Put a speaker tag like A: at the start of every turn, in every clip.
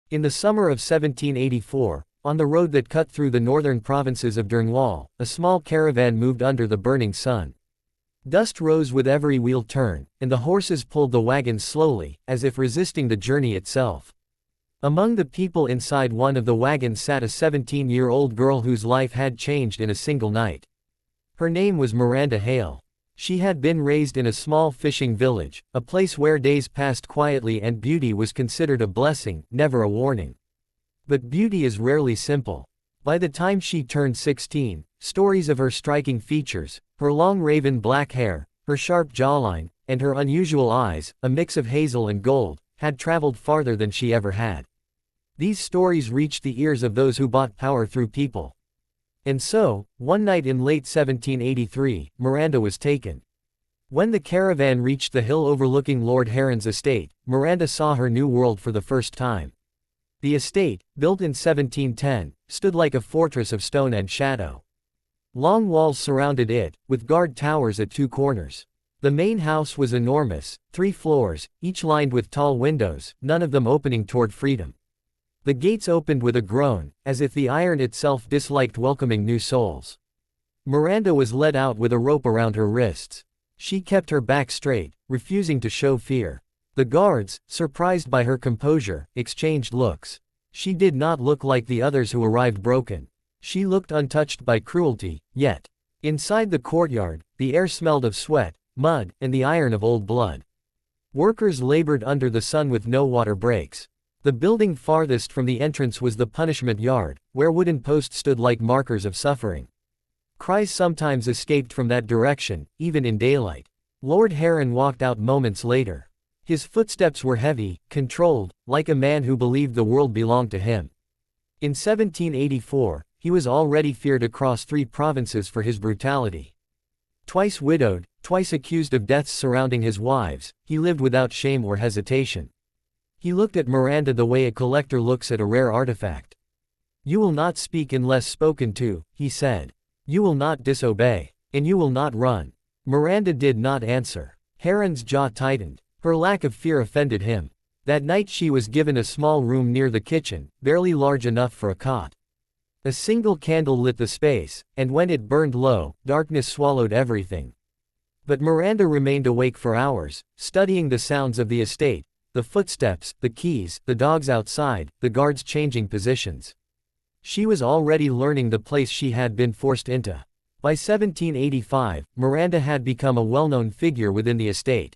A: In the summer of 1784, on the road that cut through the northern provinces of Durnwall, a small caravan moved under the burning sun. Dust rose with every wheel turn, and the horses pulled the wagons slowly, as if resisting the journey itself. Among the people inside one of the wagons sat a 17-year-old girl whose life had changed in a single night. Her name was Miranda Hale. She had been raised in a small fishing village, a place where days passed quietly and beauty was considered a blessing, never a warning. But beauty is rarely simple. By the time she turned 16, stories of her striking features, her long raven black hair, her sharp jawline, and her unusual eyes, a mix of hazel and gold, had traveled farther than she ever had. These stories reached the ears of those who bought power through people. And so, one night in late 1783, Miranda was taken. When the caravan reached the hill overlooking Lord Heron's estate, Miranda saw her new world for the first time. The estate, built in 1710, stood like a fortress of stone and shadow. Long walls surrounded it, with guard towers at two corners. The main house was enormous, 3 floors, each lined with tall windows, none of them opening toward freedom. The gates opened with a groan, as if the iron itself disliked welcoming new souls. Miranda was led out with a rope around her wrists. She kept her back straight, refusing to show fear. The guards, surprised by her composure, exchanged looks. She did not look like the others who arrived broken. She looked untouched by cruelty, yet. Inside the courtyard, the air smelled of sweat, mud, and the iron of old blood. Workers labored under the sun with no water breaks. The building farthest from the entrance was the punishment yard, where wooden posts stood like markers of suffering. Cries sometimes escaped from that direction, even in daylight. Lord Heron walked out moments later. His footsteps were heavy, controlled, like a man who believed the world belonged to him. In 1784, he was already feared across 3 provinces for his brutality. Twice widowed, twice accused of deaths surrounding his wives, he lived without shame or hesitation. He looked at Miranda the way a collector looks at a rare artifact. "You will not speak unless spoken to," he said. "You will not disobey. And you will not run." Miranda did not answer. Heron's jaw tightened. Her lack of fear offended him. That night she was given a small room near the kitchen, barely large enough for a cot. A single candle lit the space, and when it burned low, darkness swallowed everything. But Miranda remained awake for hours, studying the sounds of the estate, the footsteps, the keys, the dogs outside, the guards changing positions. She was already learning the place she had been forced into. By 1785, Miranda had become a well-known figure within the estate.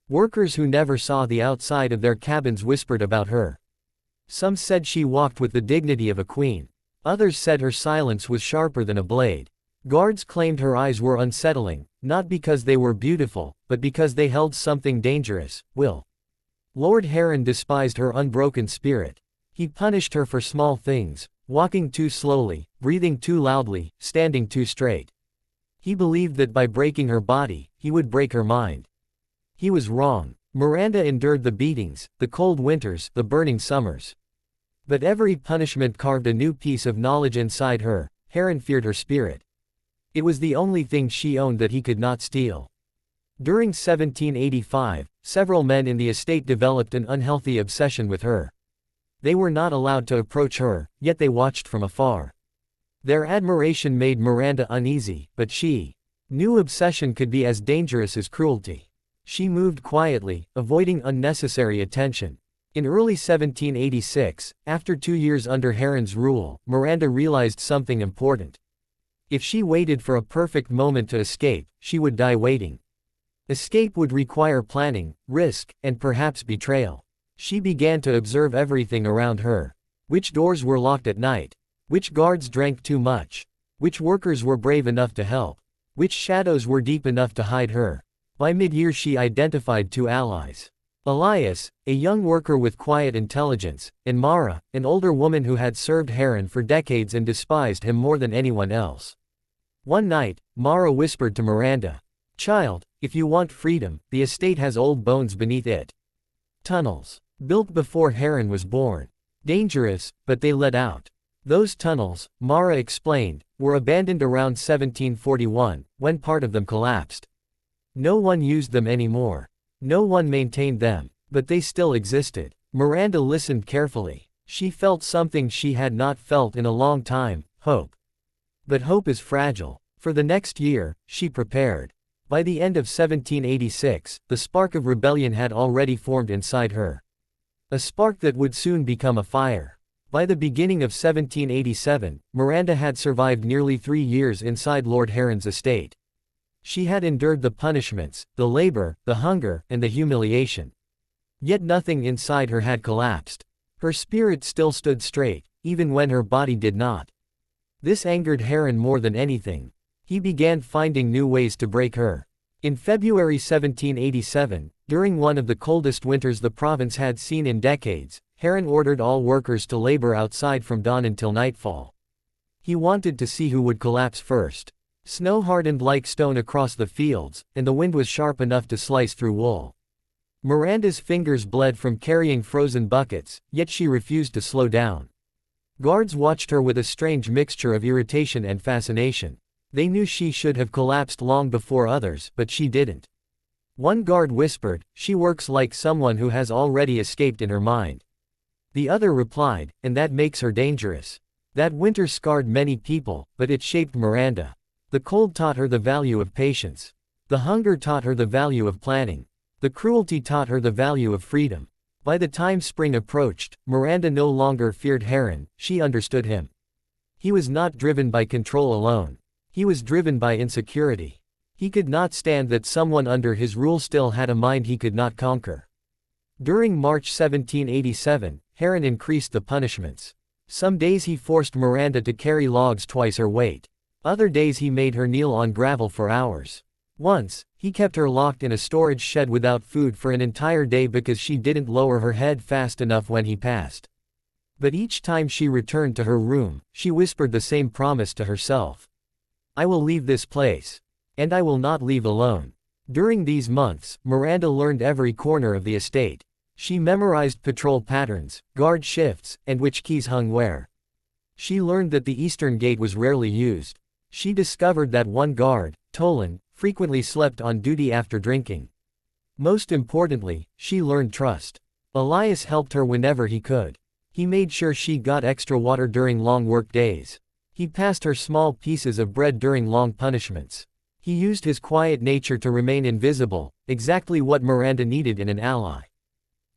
A: Workers who never saw the outside of their cabins whispered about her. Some said she walked with the dignity of a queen. Others said her silence was sharper than a blade. Guards claimed her eyes were unsettling, not because they were beautiful, but because they held something dangerous, will. Lord Heron despised her unbroken spirit. He punished her for small things, walking too slowly, breathing too loudly, standing too straight. He believed that by breaking her body, he would break her mind. He was wrong. Miranda endured the beatings, the cold winters, the burning summers. But every punishment carved a new piece of knowledge inside her. Heron feared her spirit. It was the only thing she owned that he could not steal. During 1785, several men in the estate developed an unhealthy obsession with her. They were not allowed to approach her, yet they watched from afar. Their admiration made Miranda uneasy, but she knew obsession could be as dangerous as cruelty. She moved quietly, avoiding unnecessary attention. In early 1786, after 2 years under Heron's rule, Miranda realized something important. If she waited for a perfect moment to escape, she would die waiting. Escape would require planning, risk, and perhaps betrayal. She began to observe everything around her. Which doors were locked at night? Which guards drank too much? Which workers were brave enough to help? Which shadows were deep enough to hide her? By mid-year she identified 2 allies. Elias, a young worker with quiet intelligence, and Mara, an older woman who had served Heron for decades and despised him more than anyone else. One night, Mara whispered to Miranda, "Child, if you want freedom, the estate has old bones beneath it. Tunnels. Built before Heron was born. Dangerous, but they led out. Those tunnels," Mara explained, "were abandoned around 1741, when part of them collapsed. No one used them anymore. No one maintained them, but they still existed." Miranda listened carefully. She felt something she had not felt in a long time, hope. But hope is fragile. For the next year, she prepared. By the end of 1786, the spark of rebellion had already formed inside her. A spark that would soon become a fire. By the beginning of 1787, Miranda had survived nearly 3 years inside Lord Heron's estate. She had endured the punishments, the labor, the hunger, and the humiliation. Yet nothing inside her had collapsed. Her spirit still stood straight, even when her body did not. This angered Heron more than anything. He began finding new ways to break her. In February 1787, during one of the coldest winters the province had seen in decades, Heron ordered all workers to labor outside from dawn until nightfall. He wanted to see who would collapse first. Snow hardened like stone across the fields, and the wind was sharp enough to slice through wool. Miranda's fingers bled from carrying frozen buckets, yet she refused to slow down. Guards watched her with a strange mixture of irritation and fascination. They knew she should have collapsed long before others, but she didn't. One guard whispered, "She works like someone who has already escaped in her mind." The other replied, "And that makes her dangerous." That winter scarred many people, but it shaped Miranda. The cold taught her the value of patience. The hunger taught her the value of planning. The cruelty taught her the value of freedom. By the time spring approached, Miranda no longer feared Heron, she understood him. He was not driven by control alone. He was driven by insecurity. He could not stand that someone under his rule still had a mind he could not conquer. During March 1787, Heron increased the punishments. Some days he forced Miranda to carry logs twice her weight. Other days he made her kneel on gravel for hours. Once, he kept her locked in a storage shed without food for an entire day because she didn't lower her head fast enough when he passed. But each time she returned to her room, she whispered the same promise to herself. "I will leave this place. And I will not leave alone." During these months, Miranda learned every corner of the estate. She memorized patrol patterns, guard shifts, and which keys hung where. She learned that the eastern gate was rarely used. She discovered that one guard, Tolan, frequently slept on duty after drinking. Most importantly, she learned trust. Elias helped her whenever he could. He made sure she got extra water during long work days. He passed her small pieces of bread during long punishments. He used his quiet nature to remain invisible, exactly what Miranda needed in an ally.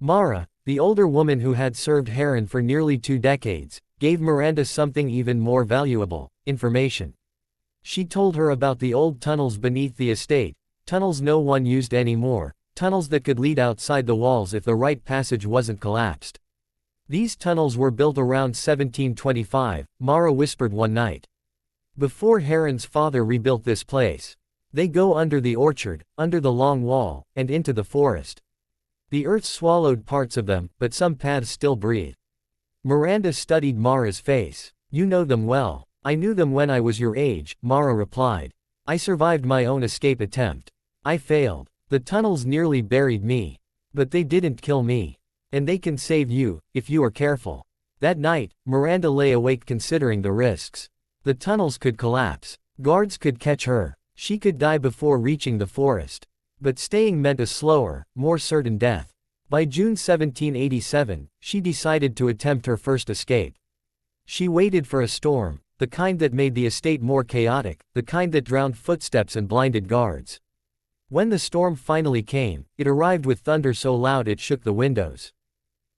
A: Mara, the older woman who had served Heron for nearly 2 decades, gave Miranda something even more valuable: information. She told her about the old tunnels beneath the estate, tunnels no one used anymore, tunnels that could lead outside the walls if the right passage wasn't collapsed. These tunnels were built around 1725, Mara whispered one night. Before Heron's father rebuilt this place. They go under the orchard, under the long wall, and into the forest. The earth swallowed parts of them, but some paths still breathe. Miranda studied Mara's face. "You know them well." "I knew them when I was your age," Mara replied. "I survived my own escape attempt. I failed. The tunnels nearly buried me. But they didn't kill me. And they can save you, if you are careful." That night, Miranda lay awake considering the risks. The tunnels could collapse. Guards could catch her. She could die before reaching the forest. But staying meant a slower, more certain death. By June 1787, she decided to attempt her first escape. She waited for a storm, the kind that made the estate more chaotic, the kind that drowned footsteps and blinded guards. When the storm finally came, it arrived with thunder so loud it shook the windows.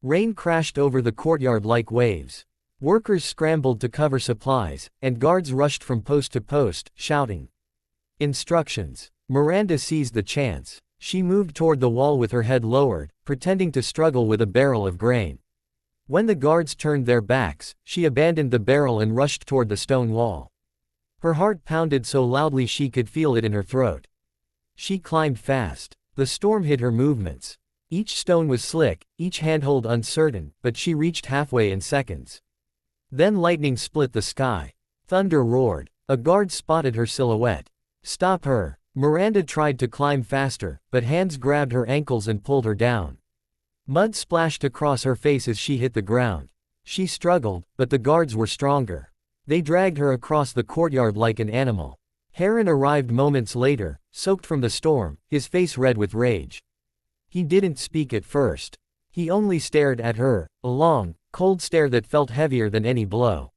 A: Rain crashed over the courtyard like waves. Workers scrambled to cover supplies, and guards rushed from post to post, shouting instructions. Miranda seized the chance. She moved toward the wall with her head lowered, pretending to struggle with a barrel of grain. When the guards turned their backs, she abandoned the barrel and rushed toward the stone wall. Her heart pounded so loudly she could feel it in her throat. She climbed fast. The storm hid her movements. Each stone was slick, each handhold uncertain, but she reached halfway in seconds. Then lightning split the sky. Thunder roared. A guard spotted her silhouette. "Stop her." Miranda tried to climb faster, but hands grabbed her ankles and pulled her down. Mud splashed across her face as she hit the ground. She struggled, but the guards were stronger. They dragged her across the courtyard like an animal. Heron arrived moments later, soaked from the storm, his face red with rage. He didn't speak at first. He only stared at her, a long, cold stare that felt heavier than any blow.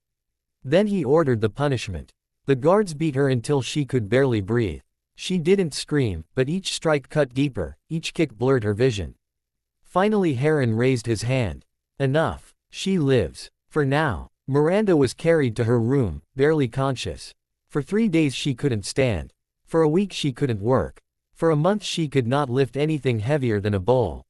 A: Then he ordered the punishment. The guards beat her until she could barely breathe. She didn't scream, but each strike cut deeper, each kick blurred her vision. Finally Heron raised his hand. Enough. She lives. For now. Miranda was carried to her room, barely conscious. For 3 days she couldn't stand. For a week she couldn't work. For a month she could not lift anything heavier than a bowl.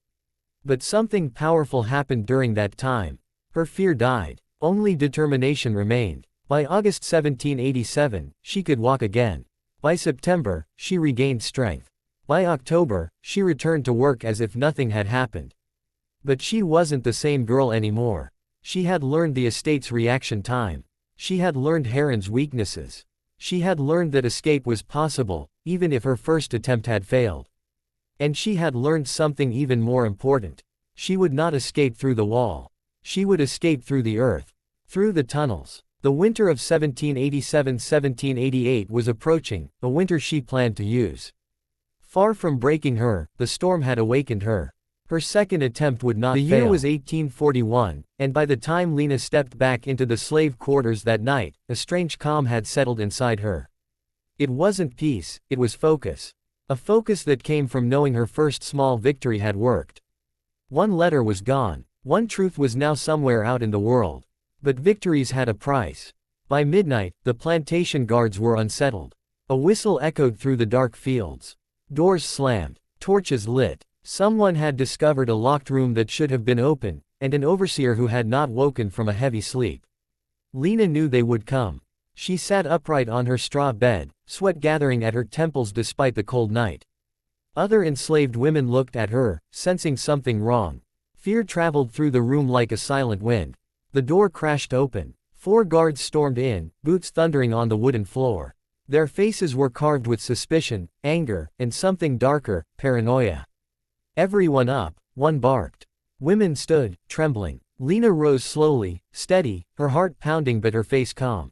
A: But something powerful happened during that time. Her fear died. Only determination remained. By August 1787, she could walk again. By September, she regained strength. By October, she returned to work as if nothing had happened. But she wasn't the same girl anymore. She had learned the estate's reaction time. She had learned Heron's weaknesses. She had learned that escape was possible, even if her first attempt had failed. And she had learned something even more important. She would not escape through the wall. She would escape through the earth. Through the tunnels. The winter of 1787–1788 was approaching, a winter she planned to use. Far from breaking her, the storm had awakened her. Her second attempt would not fail. The year was 1841, and by the time Lena stepped back into the slave quarters that night, a strange calm had settled inside her. It wasn't peace, it was focus. A focus that came from knowing her first small victory had worked. One letter was gone. One truth was now somewhere out in the world. But victories had a price. By midnight, the plantation guards were unsettled. A whistle echoed through the dark fields. Doors slammed. Torches lit. Someone had discovered a locked room that should have been open, and an overseer who had not woken from a heavy sleep. Lena knew they would come. She sat upright on her straw bed, sweat gathering at her temples despite the cold night. Other enslaved women looked at her, sensing something wrong. Fear traveled through the room like a silent wind. The door crashed open. 4 guards stormed in, boots thundering on the wooden floor. Their faces were carved with suspicion, anger, and something darker, paranoia. Everyone up, one barked. Women stood, trembling. Lena rose slowly, steady, her heart pounding but her face calm.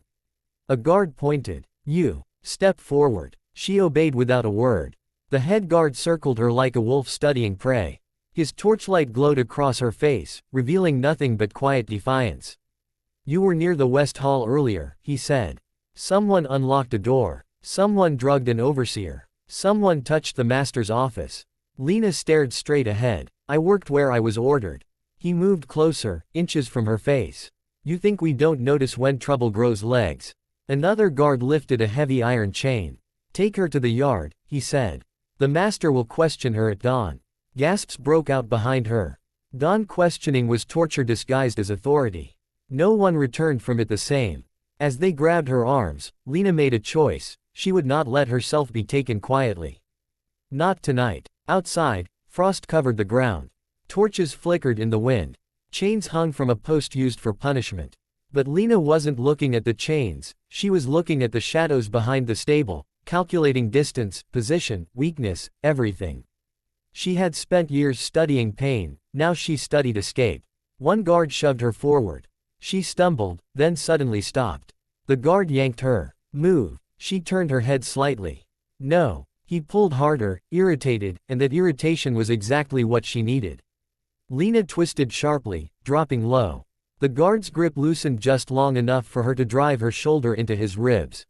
A: A guard pointed. "You. Step forward." She obeyed without a word. The head guard circled her like a wolf studying prey. His torchlight glowed across her face, revealing nothing but quiet defiance. "You were near the West Hall earlier," he said. Someone unlocked a door. Someone drugged an overseer. Someone touched the master's office. Lena stared straight ahead. "I worked where I was ordered." He moved closer, inches from her face. "You think we don't notice when trouble grows legs?" Another guard lifted a heavy iron chain. "Take her to the yard," he said. "The master will question her at dawn." Gasps broke out behind her. Dawn questioning was torture disguised as authority. No one returned from it the same. As they grabbed her arms, Lena made a choice. She would not let herself be taken quietly. Not tonight. Outside, frost covered the ground. Torches flickered in the wind. Chains hung from a post used for punishment. But Lena wasn't looking at the chains, she was looking at the shadows behind the stable, calculating distance, position, weakness, everything. She had spent years studying pain, now she studied escape. One guard shoved her forward. She stumbled, then suddenly stopped. The guard yanked her. "Move." She turned her head slightly. "No." He pulled harder, irritated, and that irritation was exactly what she needed. Lena twisted sharply, dropping low. The guard's grip loosened just long enough for her to drive her shoulder into his ribs.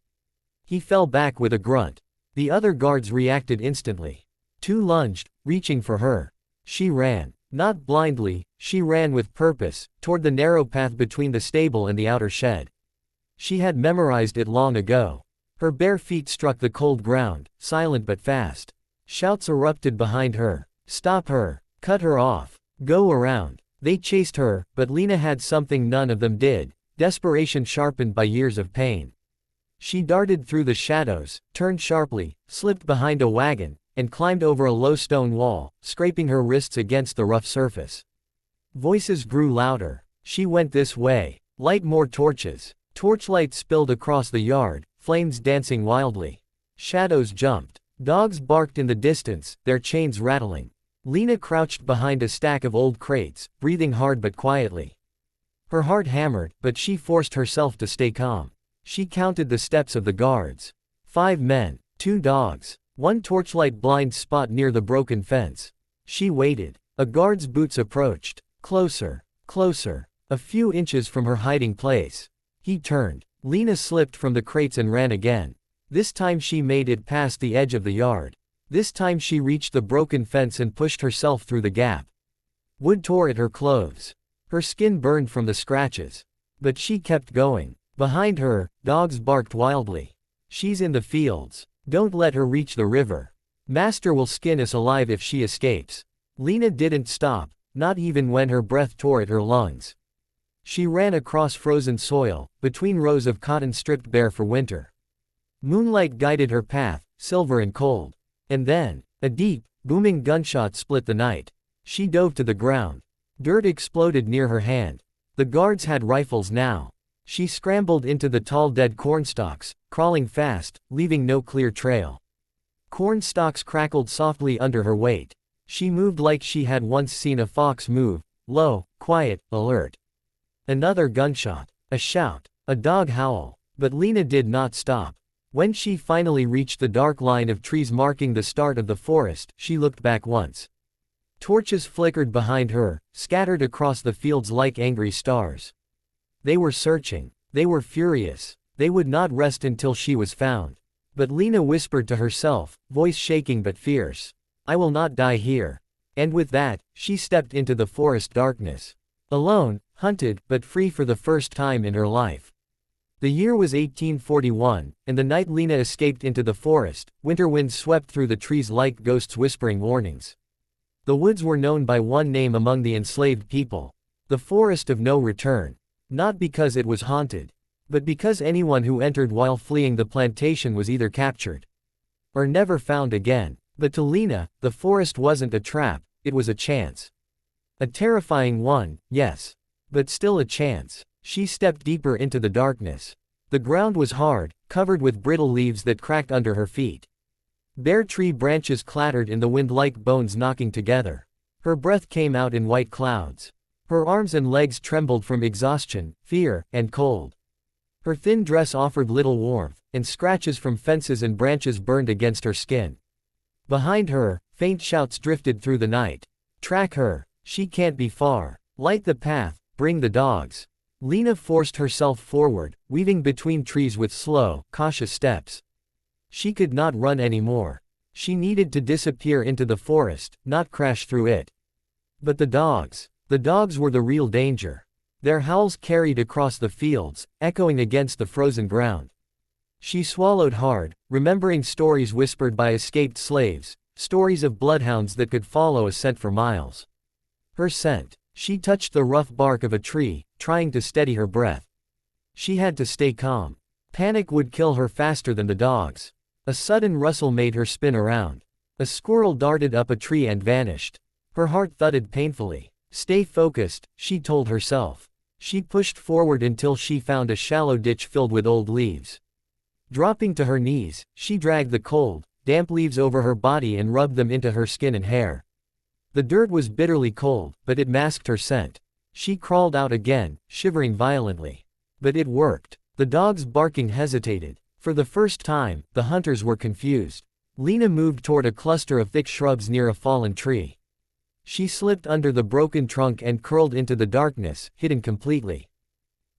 A: He fell back with a grunt. The other guards reacted instantly. 2 lunged, reaching for her. She ran. Not blindly, she ran with purpose, toward the narrow path between the stable and the outer shed. She had memorized it long ago. Her bare feet struck the cold ground, silent but fast. Shouts erupted behind her. "Stop her! Cut her off! Go around!" They chased her, but Lena had something none of them did, desperation sharpened by years of pain. She darted through the shadows, turned sharply, slipped behind a wagon, and climbed over a low stone wall, scraping her wrists against the rough surface. Voices grew louder. She went this way. Light more torches. Torchlight spilled across the yard, flames dancing wildly. Shadows jumped. Dogs barked in the distance, their chains rattling. Lena crouched behind a stack of old crates, breathing hard but quietly. Her heart hammered, but she forced herself to stay calm. She counted the steps of the guards. 5 men, 2 dogs, 1 torchlight blind spot near the broken fence. She waited. A guard's boots approached. Closer, closer. A few inches from her hiding place. He turned. Lena slipped from the crates and ran again. This time she made it past the edge of the yard. This time she reached the broken fence and pushed herself through the gap. Wood tore at her clothes. Her skin burned from the scratches. But she kept going. Behind her, dogs barked wildly. She's in the fields. Don't let her reach the river. Master will skin us alive if she escapes. Lena didn't stop, not even when her breath tore at her lungs. She ran across frozen soil, between rows of cotton stripped bare for winter. Moonlight guided her path, silver and cold. And then, a deep, booming gunshot split the night. She dove to the ground. Dirt exploded near her hand. The guards had rifles now. She scrambled into the tall dead cornstalks, crawling fast, leaving no clear trail. Corn stalks crackled softly under her weight. She moved like she had once seen a fox move, low, quiet, alert. Another gunshot, a shout, a dog howl, but Lena did not stop. When she finally reached the dark line of trees marking the start of the forest, she looked back once. Torches flickered behind her, scattered across the fields like angry stars. They were searching. They were furious. They would not rest until she was found. But Lena whispered to herself, voice shaking but fierce, "I will not die here." And with that, she stepped into the forest darkness. Alone, hunted, but free for the first time in her life. The year was 1841, and the night Lena escaped into the forest, winter winds swept through the trees like ghosts whispering warnings. The woods were known by one name among the enslaved people: the Forest of No Return. Not because it was haunted, but because anyone who entered while fleeing the plantation was either captured or never found again. But to Lena, the forest wasn't a trap, it was a chance. A terrifying one, yes. But still a chance. She stepped deeper into the darkness. The ground was hard, covered with brittle leaves that cracked under her feet. Bare tree branches clattered in the wind like bones knocking together. Her breath came out in white clouds. Her arms and legs trembled from exhaustion, fear, and cold. Her thin dress offered little warmth, and scratches from fences and branches burned against her skin. Behind her, faint shouts drifted through the night. "Track her. She can't be far. Light the path, bring the dogs." Lena forced herself forward, weaving between trees with slow, cautious steps. She could not run anymore. She needed to disappear into the forest, not crash through it. But the dogs were the real danger. Their howls carried across the fields, echoing against the frozen ground. She swallowed hard, remembering stories whispered by escaped slaves, stories of bloodhounds that could follow a scent for miles. Her scent. She touched the rough bark of a tree, trying to steady her breath. She had to stay calm. Panic would kill her faster than the dogs. A sudden rustle made her spin around. A squirrel darted up a tree and vanished. Her heart thudded painfully. "Stay focused," she told herself. She pushed forward until she found a shallow ditch filled with old leaves. Dropping to her knees, she dragged the cold, damp leaves over her body and rubbed them into her skin and hair. The dirt was bitterly cold, but it masked her scent. She crawled out again, shivering violently. But it worked. The dogs barking hesitated. For the first time, the hunters were confused. Lena moved toward a cluster of thick shrubs near a fallen tree. She slipped under the broken trunk and curled into the darkness, hidden completely.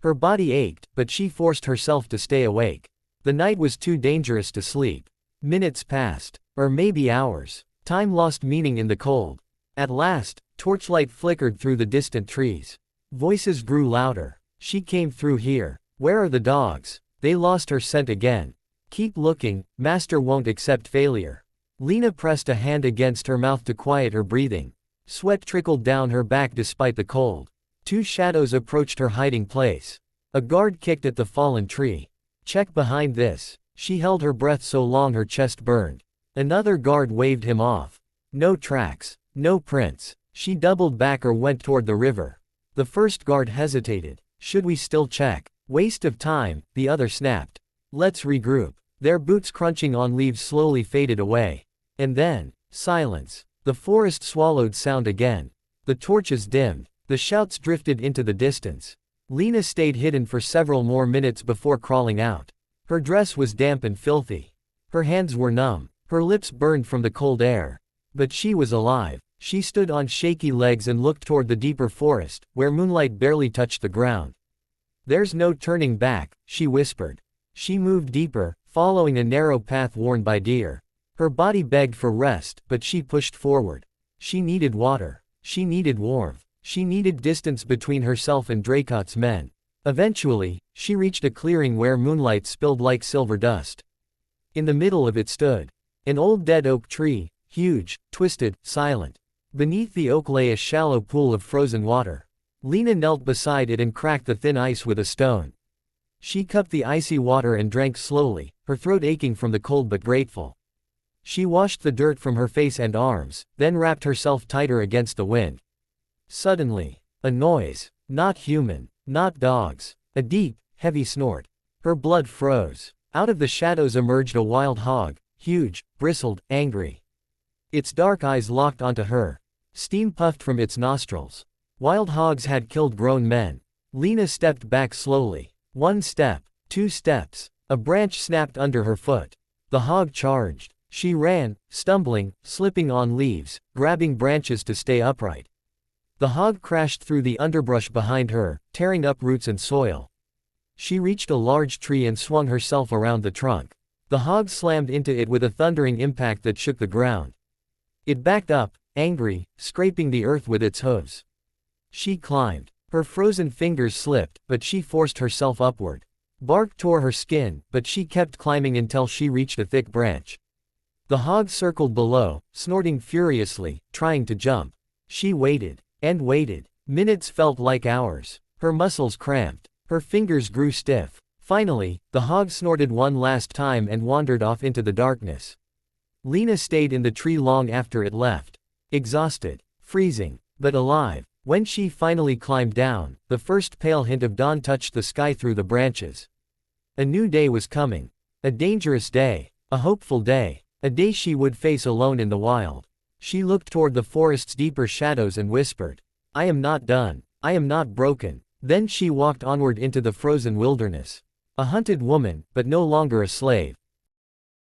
A: Her body ached, but she forced herself to stay awake. The night was too dangerous to sleep. Minutes passed. Or maybe hours. Time lost meaning in the cold. At last, torchlight flickered through the distant trees. Voices grew louder. "She came through here. Where are the dogs?" They lost her scent again. "Keep looking, Master won't accept failure." Lena pressed a hand against her mouth to quiet her breathing. Sweat trickled down her back despite the cold. Two shadows approached her hiding place. A guard kicked at the fallen tree. "Check behind this." She held her breath so long her chest burned. Another guard waved him off. No tracks. No prints. She doubled back or went toward the river. The first guard hesitated. "Should we still check?" "Waste of time," the other snapped. "Let's regroup." Their boots crunching on leaves slowly faded away. And then, silence. The forest swallowed sound again. The torches dimmed. The shouts drifted into the distance. Lena stayed hidden for several more minutes before crawling out. Her dress was damp and filthy. Her hands were numb. Her lips burned from the cold air. But she was alive. She stood on shaky legs and looked toward the deeper forest, where moonlight barely touched the ground. "There's no turning back," she whispered. She moved deeper, following a narrow path worn by deer. Her body begged for rest, but she pushed forward. She needed water. She needed warmth. She needed distance between herself and Dracot's men. Eventually, she reached a clearing where moonlight spilled like silver dust. In the middle of it stood an old dead oak tree, huge, twisted, silent. Beneath the oak lay a shallow pool of frozen water. Lena knelt beside it and cracked the thin ice with a stone. She cupped the icy water and drank slowly, her throat aching from the cold but grateful. She washed the dirt from her face and arms, then wrapped herself tighter against the wind. Suddenly, a noise. Not human, not dogs. A deep, heavy snort. Her blood froze. Out of the shadows emerged a wild hog, huge, bristled, angry. Its dark eyes locked onto her. Steam puffed from its nostrils. Wild hogs had killed grown men. Lena stepped back slowly. 1 step, 2 steps. A branch snapped under her foot. The hog charged. She ran, stumbling, slipping on leaves, grabbing branches to stay upright. The hog crashed through the underbrush behind her, tearing up roots and soil. She reached a large tree and swung herself around the trunk. The hog slammed into it with a thundering impact that shook the ground. It backed up, angry, scraping the earth with its hooves. She climbed. Her frozen fingers slipped, but she forced herself upward. Bark tore her skin, but she kept climbing until she reached a thick branch. The hog circled below, snorting furiously, trying to jump. She waited. And waited. Minutes felt like hours. Her muscles cramped. Her fingers grew stiff. Finally, the hog snorted one last time and wandered off into the darkness. Lena stayed in the tree long after it left. Exhausted. Freezing. But alive. When she finally climbed down, the first pale hint of dawn touched the sky through the branches. A new day was coming. A dangerous day. A hopeful day. A day she would face alone in the wild. She looked toward the forest's deeper shadows and whispered, "I am not done. I am not broken." Then she walked onward into the frozen wilderness. A hunted woman, but no longer a slave.